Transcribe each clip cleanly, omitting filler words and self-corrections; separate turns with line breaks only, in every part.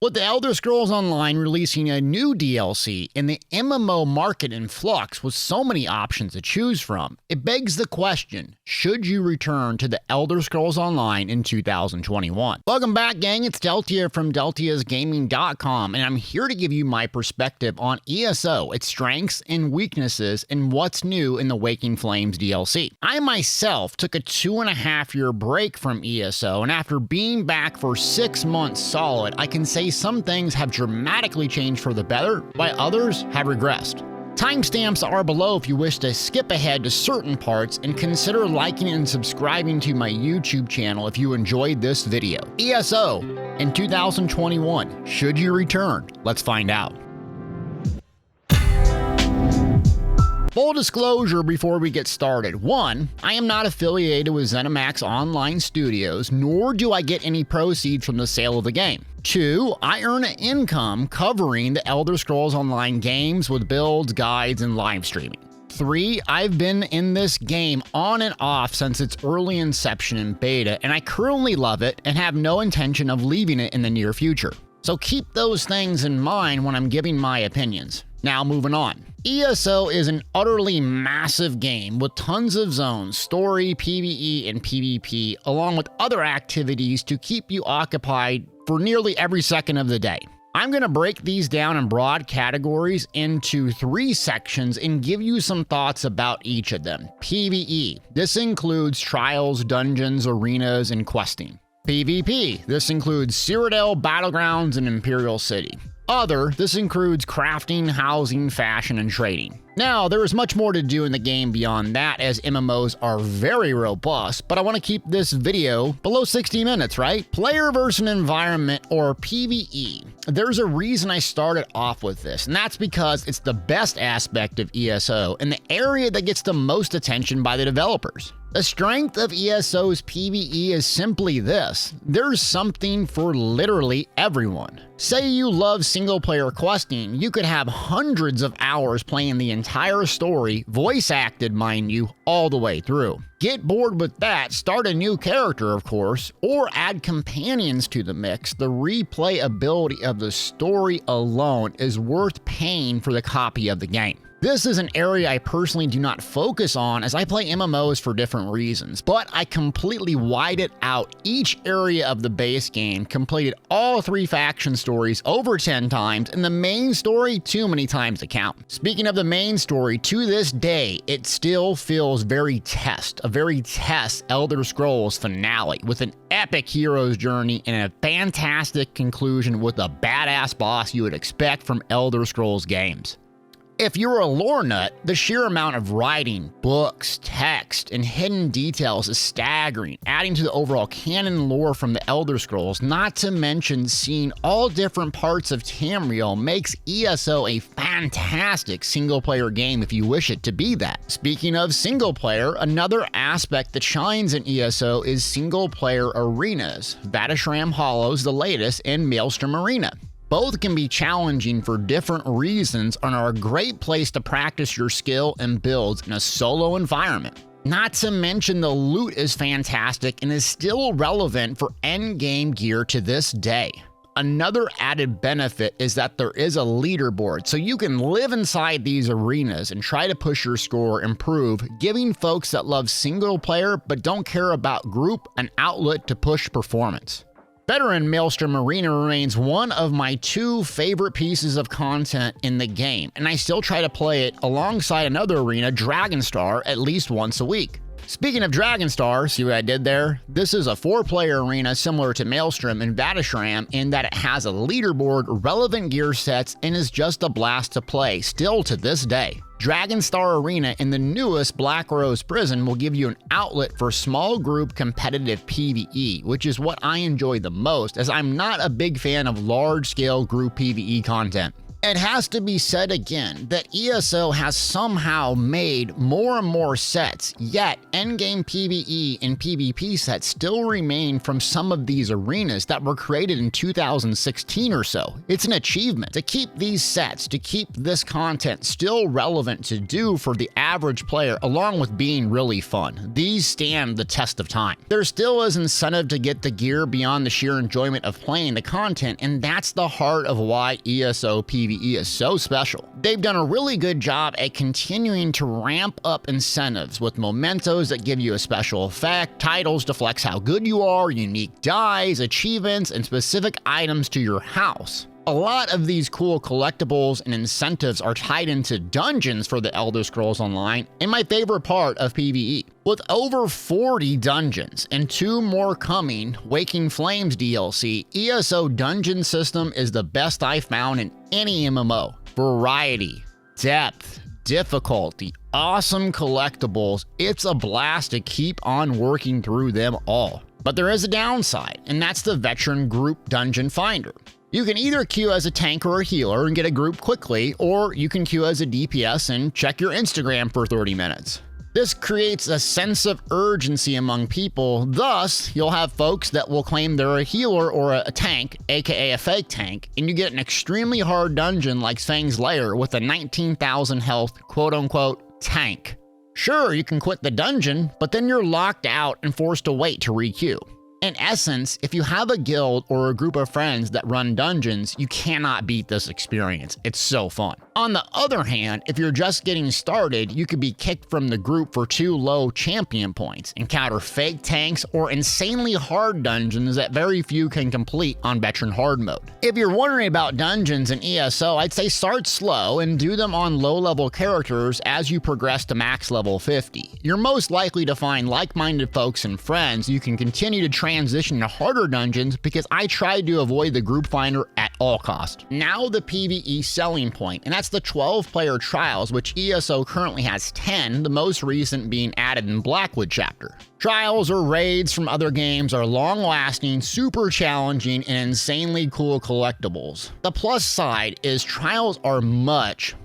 With the Elder Scrolls Online releasing a new DLC and the MMO market in flux with so many options to choose from, it begs the question, should you return to the Elder Scrolls Online in 2021? Welcome back, gang. It's Deltia from Deltiasgaming.com, and I'm here to give you my perspective on ESO, its strengths and weaknesses, and what's new in the Waking Flames DLC. I myself took a 2.5-year break from ESO, and after being back for 6 months solid, I can say some things have dramatically changed for the better, while others have regressed. Timestamps are below if you wish to skip ahead to certain parts, and consider liking and subscribing to my YouTube channel if you enjoyed this video. ESO in 2021, should you return? Let's find out. Full disclosure before we get started. 1. I am not affiliated with ZeniMax Online Studios, nor do I get any proceeds from the sale of the game. 2. I earn an income covering the Elder Scrolls Online games with builds, guides, and live streaming. 3. I've been in this game on and off since its early inception in beta, and I currently love it and have no intention of leaving it in the near future. So keep those things in mind when I'm giving my opinions. Now moving on. ESO is an utterly massive game with tons of zones, story, PvE, and PvP, along with other activities to keep you occupied for nearly every second of the day. I'm going to break these down in broad categories into 3 sections and give you some thoughts about each of them. PvE. This includes trials, dungeons, arenas, and questing. PvP. This includes Cyrodiil, Battlegrounds, and Imperial City. Other, this includes crafting, housing, fashion, and trading. Now, there is much more to do in the game beyond that, as MMOs are very robust, but I want to keep this video below 60 minutes, right? Player versus environment, or PvE. There's a reason I started off with this, and that's because it's the best aspect of ESO and the area that gets the most attention by the developers. The strength of ESO's PvE is simply this: there's something for literally everyone. Say you love single-player questing, you could have hundreds of hours playing the entire story, voice-acted mind you, all the way through. Get bored with that, start a new character of course, or add companions to the mix. The replayability of the story alone is worth paying for the copy of the game. This is an area I personally do not focus on, as I play MMOs for different reasons, but I completely wide out each area of the base game, completed all 3 faction stories over 10 times, and the main story too many times to count. Speaking of the main story, to this day, it still feels very a very test Elder Scrolls finale, with an epic hero's journey and a fantastic conclusion with a badass boss you would expect from Elder Scrolls games. If you're a lore nut, the sheer amount of writing, books, text, and hidden details is staggering, adding to the overall canon lore from the Elder Scrolls. Not to mention seeing all different parts of Tamriel makes ESO a fantastic single-player game if you wish it to be that. Speaking of single-player, another aspect that shines in ESO is single-player arenas. Vatashram Hollows, the latest, and Maelstrom Arena. Both can be challenging for different reasons and are a great place to practice your skill and builds in a solo environment. Not to mention the loot is fantastic and is still relevant for endgame gear to this day. Another added benefit is that there is a leaderboard, so you can live inside these arenas and try to push your score, improve, giving folks that love single player but don't care about group an outlet to push performance. Veteran Maelstrom Arena remains one of my 2 favorite pieces of content in the game, and I still try to play it alongside another arena, Dragonstar, at least once a week. Speaking of Dragonstar, see what I did there? This is a 4-player arena similar to Maelstrom and Vatashram in that it has a leaderboard, relevant gear sets, and is just a blast to play, still to this day. Dragonstar Arena in the newest Black Rose Prison will give you an outlet for small group competitive PvE, which is what I enjoy the most, as I'm not a big fan of large-scale group PvE content. It has to be said again that ESO has somehow made more and more sets, yet endgame PvE and PvP sets still remain from some of these arenas that were created in 2016 or so. It's an achievement to keep these sets, to keep this content still relevant to do for the average player, along with being really fun. These stand the test of time. There still is incentive to get the gear beyond the sheer enjoyment of playing the content, and that's the heart of why ESO PvE is so special. They've done a really good job at continuing to ramp up incentives with mementos that give you a special effect, titles to flex how good you are, unique dyes, achievements, and specific items to your house. A lot of these cool collectibles and incentives are tied into dungeons for the Elder Scrolls Online, and my favorite part of PvE. With over 40 dungeons and 2 more coming, Waking Flames DLC, ESO dungeon system is the best I found in any MMO. Variety, depth, difficulty, awesome collectibles, it's a blast to keep on working through them all. But there is a downside, and that's the veteran group dungeon finder. You can either queue as a tank or a healer and get a group quickly, or you can queue as a DPS and check your Instagram for 30 minutes. This creates a sense of urgency among people, thus you'll have folks that will claim they're a healer or a tank, aka a fake tank, and you get an extremely hard dungeon like Fang's Lair with a 19,000 health quote-unquote tank. Sure, you can quit the dungeon, but then you're locked out and forced to wait to re-queue. In essence, if you have a guild or a group of friends that run dungeons, you cannot beat this experience. It's so fun. On the other hand, if you're just getting started, you could be kicked from the group for too low champion points, encounter fake tanks, or insanely hard dungeons that very few can complete on veteran hard mode. If you're wondering about dungeons in ESO, I'd say start slow and do them on low-level characters as you progress to max level 50. You're most likely to find like-minded folks and friends you can continue to transition to harder dungeons because I tried to avoid the group finder at all costs. Now the PvE selling point, and that's the 12-player trials, which ESO currently has 10, the most recent being added in Blackwood chapter. Trials or raids from other games are long-lasting, super challenging, and insanely cool collectibles. The plus side is trials are much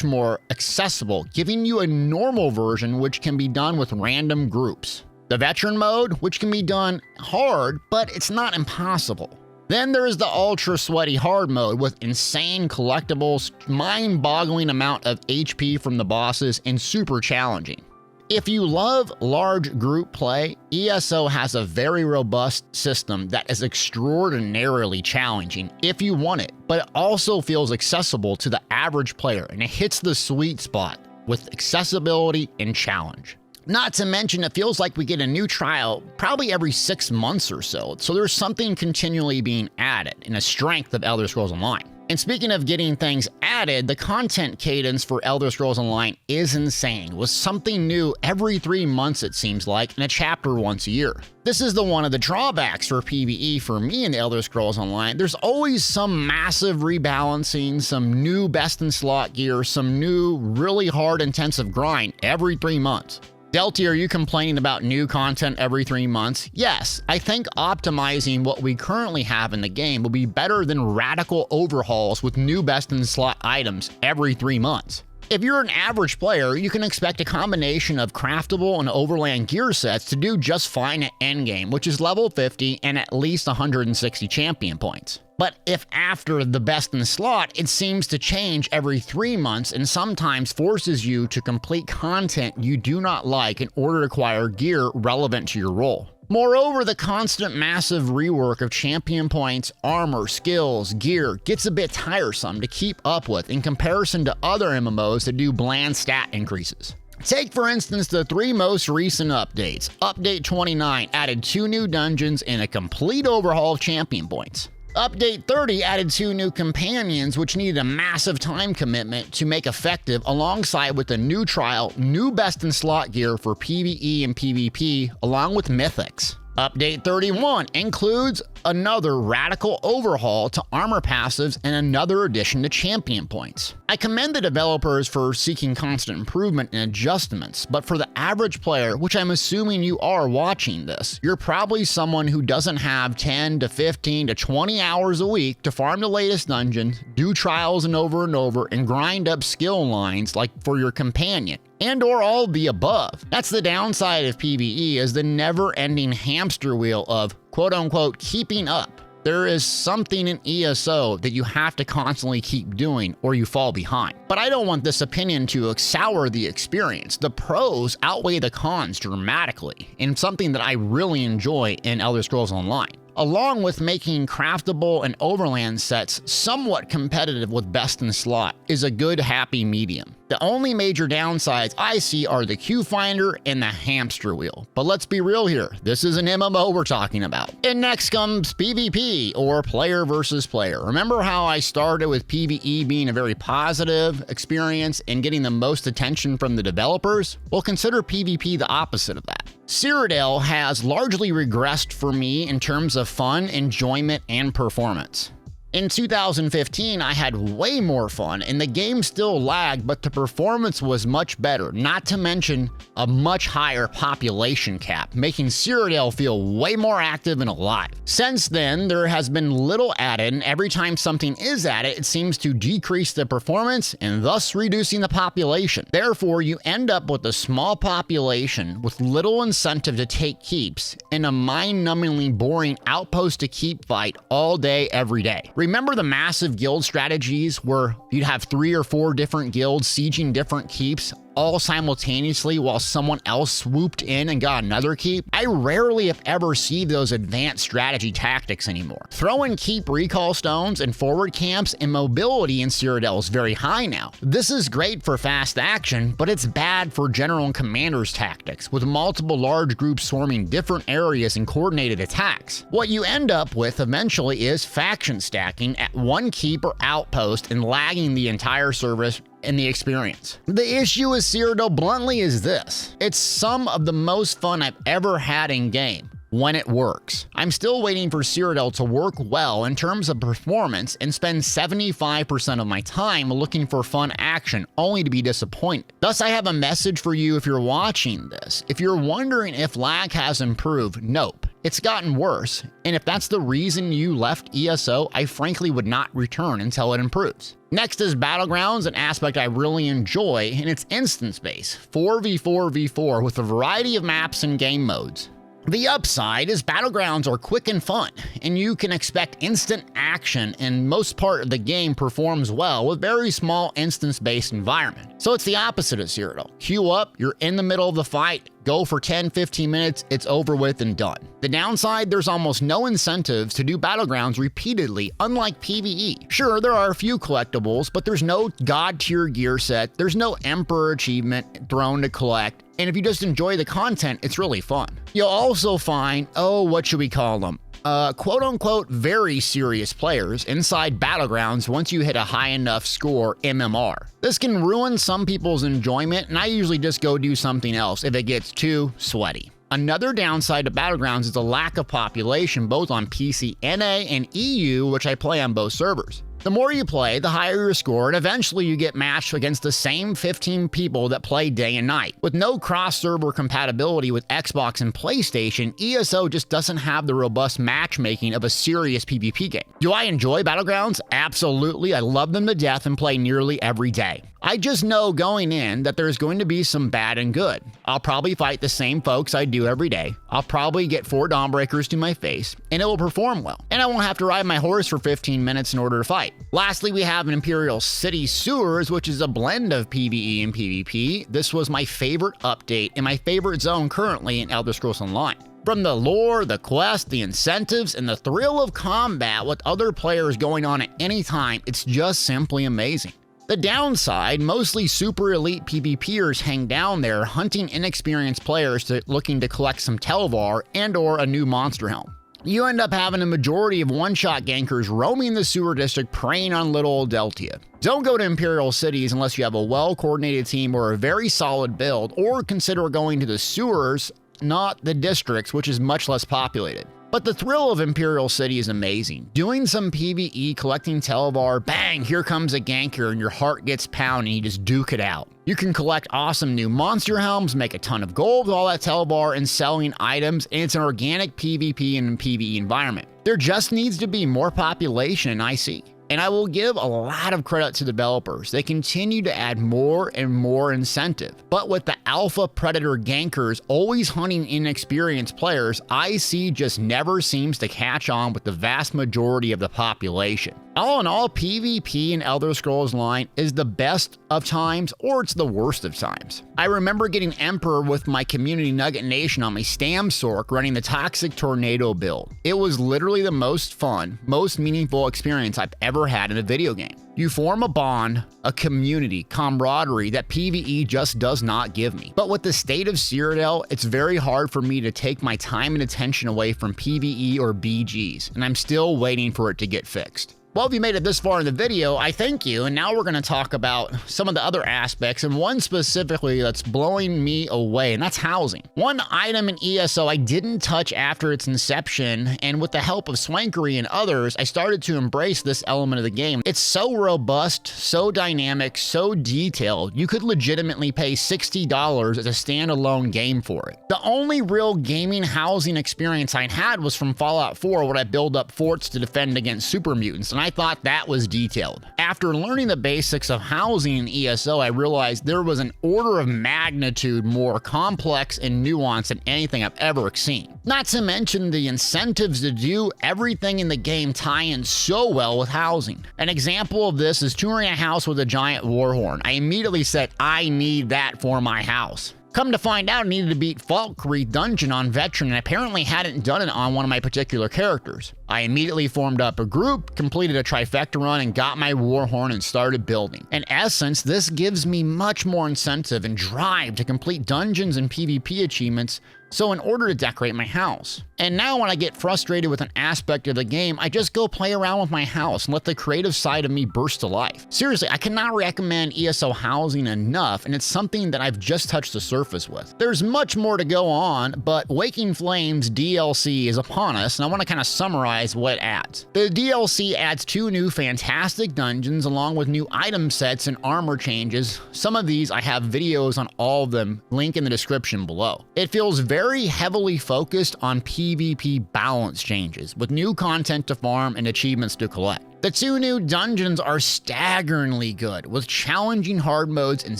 more accessible, giving you a normal version which can be done with random groups. The veteran mode, which can be done hard, but it's not impossible. Then there's the ultra sweaty hard mode with insane collectibles, mind-boggling amount of HP from the bosses, and super challenging. If you love large group play, ESO has a very robust system that is extraordinarily challenging if you want it, but it also feels accessible to the average player, and it hits the sweet spot with accessibility and challenge. Not to mention, it feels like we get a new trial probably every 6 months or so there's something continually being added in a strength of Elder Scrolls Online. And speaking of getting things added, the content cadence for Elder Scrolls Online is insane, with something new every 3 months it seems like, and a chapter once a year. This is one of the drawbacks for PvE for me in Elder Scrolls Online. There's always some massive rebalancing, some new best in slot gear, some new really hard intensive grind every 3 months. Deltia, are you complaining about new content every 3 months? Yes, I think optimizing what we currently have in the game will be better than radical overhauls with new best-in-slot items every 3 months. If you're an average player, you can expect a combination of craftable and overland gear sets to do just fine at endgame, which is level 50 and at least 160 champion points. But if after the best in slot, it seems to change every 3 months and sometimes forces you to complete content you do not like in order to acquire gear relevant to your role. Moreover, the constant massive rework of champion points, armor, skills, gear gets a bit tiresome to keep up with in comparison to other MMOs that do bland stat increases. Take, for instance, the 3 most recent updates. Update 29 added 2 new dungeons and a complete overhaul of champion points. Update 30 added 2 new companions, which needed a massive time commitment to make effective, alongside with a new trial, new best in slot gear for PvE and PvP, along with mythics. Update 31 includes another radical overhaul to armor passives and another addition to champion points. I commend the developers for seeking constant improvement and adjustments, but for the average player, which I'm assuming you are watching this, you're probably someone who doesn't have 10 to 15 to 20 hours a week to farm the latest dungeon, do trials and over, and grind up skill lines like for your companion, and or all of the above. That's the downside of PvE, is the never-ending hamster wheel of quote-unquote keeping up. There is something in ESO that you have to constantly keep doing or you fall behind. But I don't want this opinion to sour the experience. The pros outweigh the cons dramatically, and something that I really enjoy in Elder Scrolls Online, along with making craftable and overland sets somewhat competitive with best in slot, is a good happy medium. The only major downsides I see are the queue finder and the hamster wheel. But let's be real here, this is an MMO we're talking about. And next comes PvP, or player versus player. Remember how I started with PvE being a very positive experience and getting the most attention from the developers? Well, consider PvP the opposite of that. Cyrodiil has largely regressed for me in terms of fun, enjoyment, and performance. In 2015, I had way more fun, and the game still lagged, but the performance was much better, not to mention a much higher population cap, making Cyrodiil feel way more active and alive. Since then, there has been little added, and every time something is added, it seems to decrease the performance and thus reducing the population. Therefore, you end up with a small population with little incentive to take keeps and a mind-numbingly boring outpost to keep fight all day, every day. Remember the massive guild strategies where you'd have 3 or 4 different guilds sieging different keeps all simultaneously while someone else swooped in and got another keep? I rarely if ever see those advanced strategy tactics anymore. Throw in keep recall stones and forward camps, and mobility in Cyrodiil is very high now. This is great for fast action, but it's bad for general and commander's tactics, with multiple large groups swarming different areas and coordinated attacks. What you end up with eventually is faction stacking at one keep or outpost and lagging the entire service in the experience. The issue with Cyrodiil bluntly is this: it's some of the most fun I've ever had in game when it works. I'm still waiting for Cyrodiil to work well in terms of performance and spend 75% of my time looking for fun action, only to be disappointed. Thus, I have a message for you if you're watching this. If you're wondering if lag has improved, nope. It's gotten worse, and if that's the reason you left ESO, I frankly would not return until it improves. Next is Battlegrounds, an aspect I really enjoy, and it's instance-based, 4v4v4 with a variety of maps and game modes. The upside is Battlegrounds are quick and fun, and you can expect instant action, and most part of the game performs well with very small instance-based environment. So it's the opposite of Cyrodiil. Queue up, you're in the middle of the fight, go for 10-15 minutes, it's over with and done. The downside, there's almost no incentives to do Battlegrounds repeatedly, unlike PvE. Sure, there are a few collectibles, but there's no god tier gear set, there's no Emperor achievement throne to collect, and if you just enjoy the content, it's really fun. You'll also find, what should we call them? Quote-unquote very serious players inside Battlegrounds once you hit a high enough score MMR. This can ruin some people's enjoyment, and I usually just go do something else if it gets too sweaty. Another downside to Battlegrounds is the lack of population both on PC NA and EU, which I play on both servers. The more you play, the higher your score, and eventually you get matched against the same 15 people that play day and night. With no cross-server compatibility with Xbox and PlayStation, ESO just doesn't have the robust matchmaking of a serious PvP game. Do I enjoy Battlegrounds? Absolutely, I love them to death and play nearly every day. I just know going in that there's going to be some bad and good. I'll probably fight the same folks I do every day. I'll probably get 4 Dawnbreakers to my face, and it will perform well. And I won't have to ride my horse for 15 minutes in order to fight. Lastly, we have an Imperial City Sewers, which is a blend of PvE and PvP. This was my favorite update and my favorite zone currently in Elder Scrolls Online. From the lore, the quest, the incentives, and the thrill of combat with other players going on at any time, it's just simply amazing. The downside, mostly super elite PvPers hang down there hunting inexperienced players looking to collect some Telvar and or a new monster helm. You end up having a majority of one-shot gankers roaming the sewer district preying on little old Deltia. Don't go to Imperial Cities unless you have a well-coordinated team or a very solid build, or consider going to the sewers, not the districts, which is much less populated. But the thrill of Imperial City is amazing. Doing some PvE, collecting Televar, bang, here comes a ganker and your heart gets pounded and you just duke it out. You can collect awesome new monster helms, make a ton of gold with all that Televar and selling items, and it's an organic PvP and PvE environment. There just needs to be more population in IC. And I will give a lot of credit to developers. They continue to add more and more incentive. But with the alpha predator gankers always hunting inexperienced players, IC just never seems to catch on with the vast majority of the population. All in all, PvP in Elder Scrolls Online is the best of times, or it's the worst of times. I remember getting Emperor with my Community Nugget Nation on my Stamsork running the Toxic Tornado build. It was literally the most fun, most meaningful experience I've ever had in a video game. You form a bond, a community, camaraderie that PvE just does not give me. But with the state of Cyrodiil, it's very hard for me to take my time and attention away from PvE or BGs, and I'm still waiting for it to get fixed. Well, if you made it this far in the video, I thank you, and now we're going to talk about some of the other aspects, and one specifically that's blowing me away, and that's housing. One item in ESO I didn't touch after its inception, and with the help of Swankery and others, I started to embrace this element of the game. It's so robust, so dynamic, so detailed, you could legitimately pay $60 as a standalone game for it. The only real gaming housing experience I had was from Fallout 4, where I build up forts to defend against super mutants, and I thought that was detailed. After learning the basics of housing in ESO, I realized there was an order of magnitude more complex and nuanced than anything I've ever seen. Not to mention the incentives to do everything in the game tie in so well with housing. An example of this is touring a house with a giant warhorn. I immediately said, I need that for my house. Come to find out, I needed to beat Falkreath Dungeon on Veteran and apparently hadn't done it on one of my particular characters. I immediately formed up a group, completed a trifecta run, and got my warhorn and started building. In essence, this gives me much more incentive and drive to complete dungeons and PvP achievements, so in order to decorate my house. And now when I get frustrated with an aspect of the game, I just go play around with my house and let the creative side of me burst to life. Seriously, I cannot recommend ESO housing enough, and it's something that I've just touched the surface with. There's much more to go on, but Waking Flames DLC is upon us, and I want to kind of summarize what it adds. The DLC adds 2 new fantastic dungeons along with new item sets and armor changes. Some of these I have videos on all of them, link in the description below. It feels very heavily focused on PvP balance changes, with new content to farm and achievements to collect. The 2 new dungeons are staggeringly good, with challenging hard modes and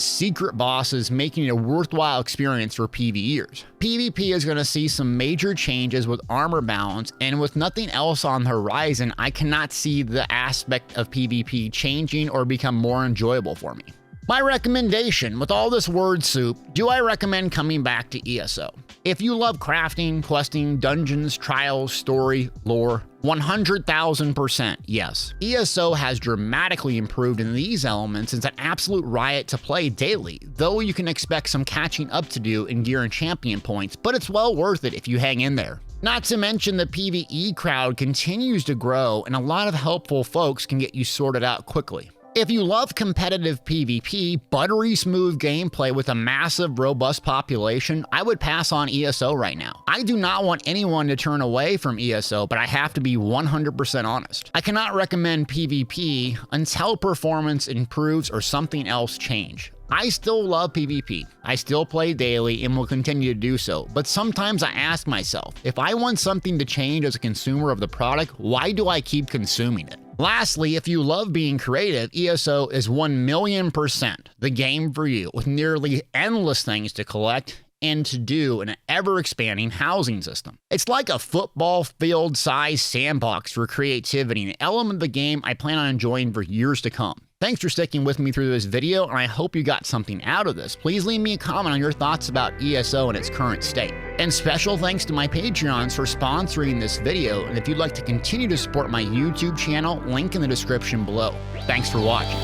secret bosses making it a worthwhile experience for PvEers. PvP is going to see some major changes with armor balance, and with nothing else on the horizon, I cannot see the aspect of PvP changing or become more enjoyable for me. My recommendation, with all this word soup, do I recommend coming back to ESO? If you love crafting, questing, dungeons, trials, story, lore, 100,000% yes. ESO has dramatically improved in these elements. It's an absolute riot to play daily, though you can expect some catching up to do in gear and champion points, but it's well worth it if you hang in there. Not to mention the PvE crowd continues to grow, and a lot of helpful folks can get you sorted out quickly. If you love competitive PvP, buttery smooth gameplay with a massive, robust population, I would pass on ESO right now. I do not want anyone to turn away from ESO, but I have to be 100% honest. I cannot recommend PvP until performance improves or something else change. I still love PvP. I still play daily and will continue to do so, but sometimes I ask myself, if I want something to change as a consumer of the product, why do I keep consuming it? Lastly, if you love being creative, ESO is 1,000,000% the game for you, with nearly endless things to collect and to do in an ever-expanding housing system. It's like a football field-sized sandbox for creativity, an element of the game I plan on enjoying for years to come. Thanks for sticking with me through this video, and I hope you got something out of this. Please leave me a comment on your thoughts about ESO in its current state. And special thanks to my Patreons for sponsoring this video, and if you'd like to continue to support my YouTube channel, link in the description below. Thanks for watching.